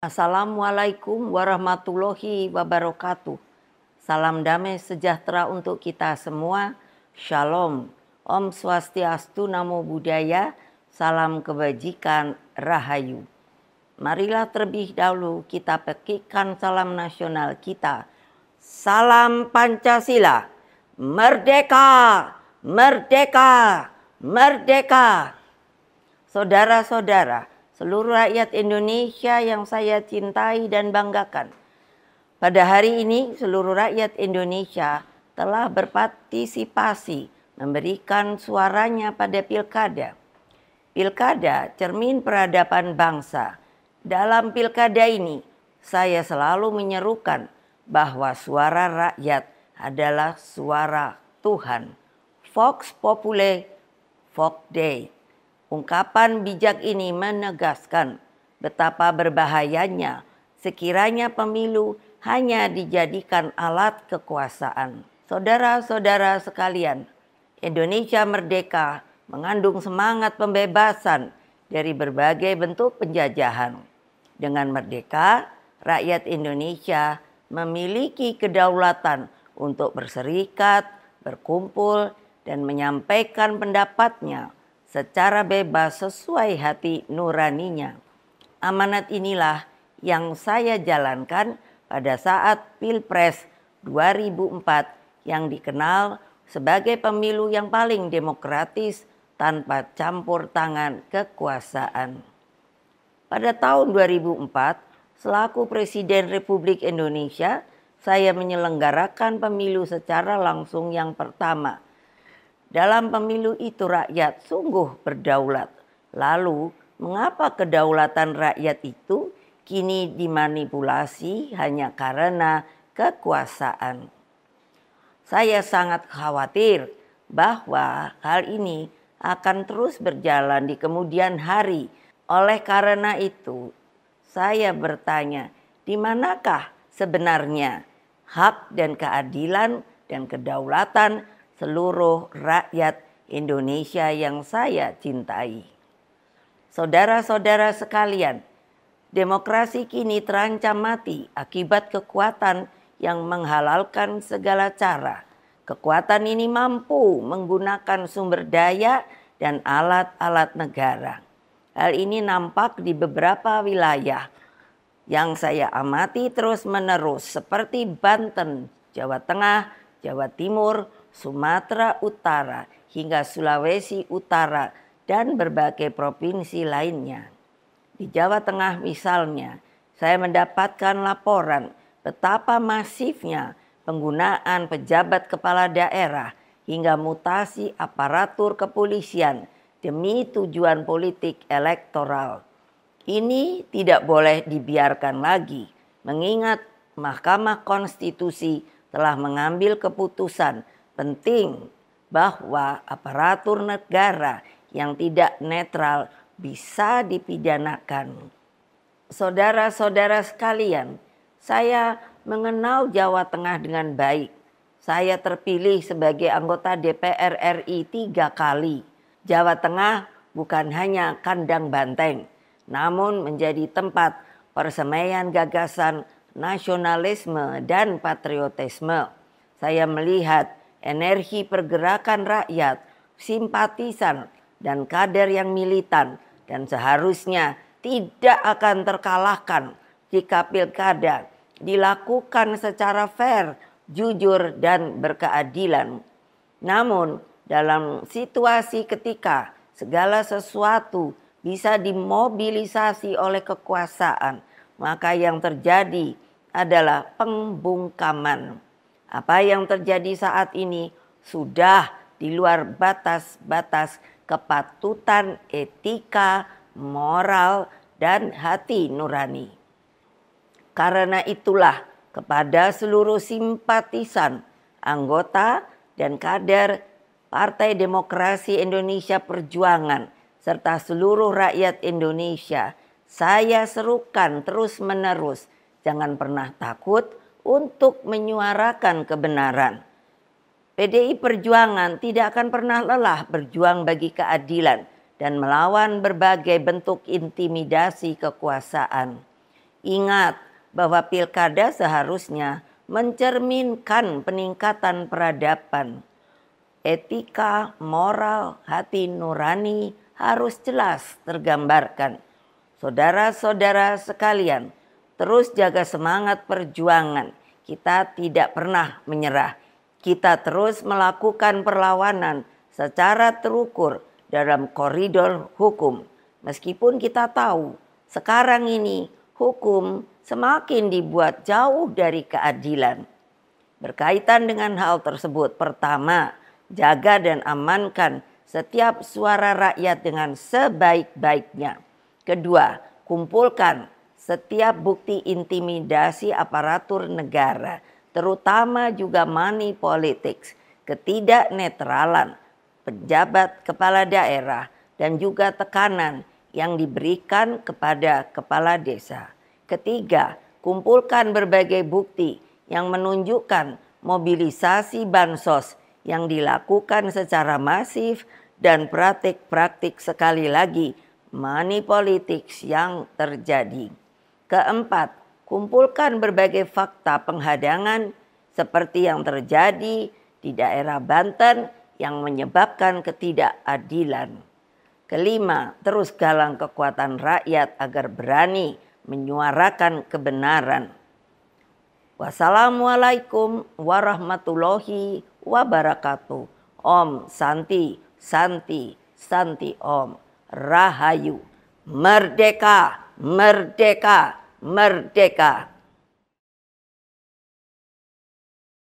Assalamualaikum warahmatullahi wabarakatuh. Salam damai sejahtera untuk kita semua. Shalom. Om Swastiastu, Namo Buddhaya. Salam kebajikan, Rahayu. Marilah terlebih dahulu kita petikkan salam nasional kita. Salam Pancasila. Merdeka! Merdeka! Merdeka! Saudara-saudara, seluruh rakyat Indonesia yang saya cintai dan banggakan. Pada hari ini seluruh rakyat Indonesia telah berpartisipasi memberikan suaranya pada pilkada. Pilkada cermin peradaban bangsa. Dalam pilkada ini saya selalu menyerukan bahwa suara rakyat adalah suara Tuhan. Vox Populi, Vox Dei. Ungkapan bijak ini menegaskan betapa berbahayanya sekiranya pemilu hanya dijadikan alat kekuasaan. Saudara-saudara sekalian, Indonesia merdeka mengandung semangat pembebasan dari berbagai bentuk penjajahan. Dengan merdeka, rakyat Indonesia memiliki kedaulatan untuk berserikat, berkumpul, dan menyampaikan pendapatnya secara bebas sesuai hati nuraninya. Amanat inilah yang saya jalankan pada saat Pilpres 2004 yang dikenal sebagai pemilu yang paling demokratis tanpa campur tangan kekuasaan. Pada tahun 2004, selaku Presiden Republik Indonesia, saya menyelenggarakan pemilu secara langsung yang pertama. Dalam pemilu itu rakyat sungguh berdaulat. Lalu, mengapa kedaulatan rakyat itu kini dimanipulasi hanya karena kekuasaan? Saya sangat khawatir bahwa hal ini akan terus berjalan di kemudian hari. Oleh karena itu, saya bertanya, di manakah sebenarnya hak dan keadilan dan kedaulatan seluruh rakyat Indonesia yang saya cintai? Saudara-saudara sekalian, demokrasi kini terancam mati akibat kekuatan yang menghalalkan segala cara. Kekuatan ini mampu menggunakan sumber daya dan alat-alat negara. Hal ini nampak di beberapa wilayah yang saya amati terus-menerus seperti Banten, Jawa Tengah, Jawa Timur, Sumatera Utara, hingga Sulawesi Utara, dan berbagai provinsi lainnya. Di Jawa Tengah misalnya, saya mendapatkan laporan betapa masifnya penggunaan pejabat kepala daerah hingga mutasi aparatur kepolisian demi tujuan politik elektoral. Ini tidak boleh dibiarkan lagi, mengingat Mahkamah Konstitusi telah mengambil keputusan penting bahwa aparatur negara yang tidak netral bisa dipidanakan. Saudara-saudara sekalian, saya mengenal Jawa Tengah dengan baik. Saya terpilih sebagai anggota DPR RI 3 kali. Jawa Tengah bukan hanya kandang banteng, namun menjadi tempat persemaian gagasan nasionalisme dan patriotisme. Saya melihat energi pergerakan rakyat, simpatisan, dan kader yang militan, dan seharusnya tidak akan terkalahkan jika pilkada dilakukan secara fair, jujur, dan berkeadilan. Namun dalam situasi ketika segala sesuatu bisa dimobilisasi oleh kekuasaan, maka yang terjadi adalah pembungkaman. Apa yang terjadi saat ini sudah di luar batas-batas kepatutan etika, moral, dan hati nurani. Karena itulah kepada seluruh simpatisan, anggota, dan kader Partai Demokrasi Indonesia Perjuangan, serta seluruh rakyat Indonesia, saya serukan terus-menerus, jangan pernah takut untuk menyuarakan kebenaran. PDI Perjuangan tidak akan pernah lelah berjuang bagi keadilan dan melawan berbagai bentuk intimidasi kekuasaan. Ingat bahwa pilkada seharusnya mencerminkan peningkatan peradaban. Etika, moral, hati nurani harus jelas tergambarkan. Saudara-saudara sekalian, terus jaga semangat perjuangan. Kita tidak pernah menyerah. Kita terus melakukan perlawanan secara terukur dalam koridor hukum. Meskipun kita tahu sekarang ini hukum semakin dibuat jauh dari keadilan. Berkaitan dengan hal tersebut, pertama, jaga dan amankan setiap suara rakyat dengan sebaik-baiknya. Kedua, kumpulkan setiap bukti intimidasi aparatur negara, terutama juga money politics, ketidaknetralan pejabat kepala daerah, dan juga tekanan yang diberikan kepada kepala desa. Ketiga, kumpulkan berbagai bukti yang menunjukkan mobilisasi bansos yang dilakukan secara masif dan praktik-praktik sekali lagi money politics yang terjadi. Keempat, kumpulkan berbagai fakta penghadangan seperti yang terjadi di daerah Banten yang menyebabkan ketidakadilan. Kelima, terus galang kekuatan rakyat agar berani menyuarakan kebenaran. Wassalamualaikum warahmatullahi wabarakatuh. Om Santi, Santi, Santi Om. Rahayu. Merdeka, merdeka, merdeka.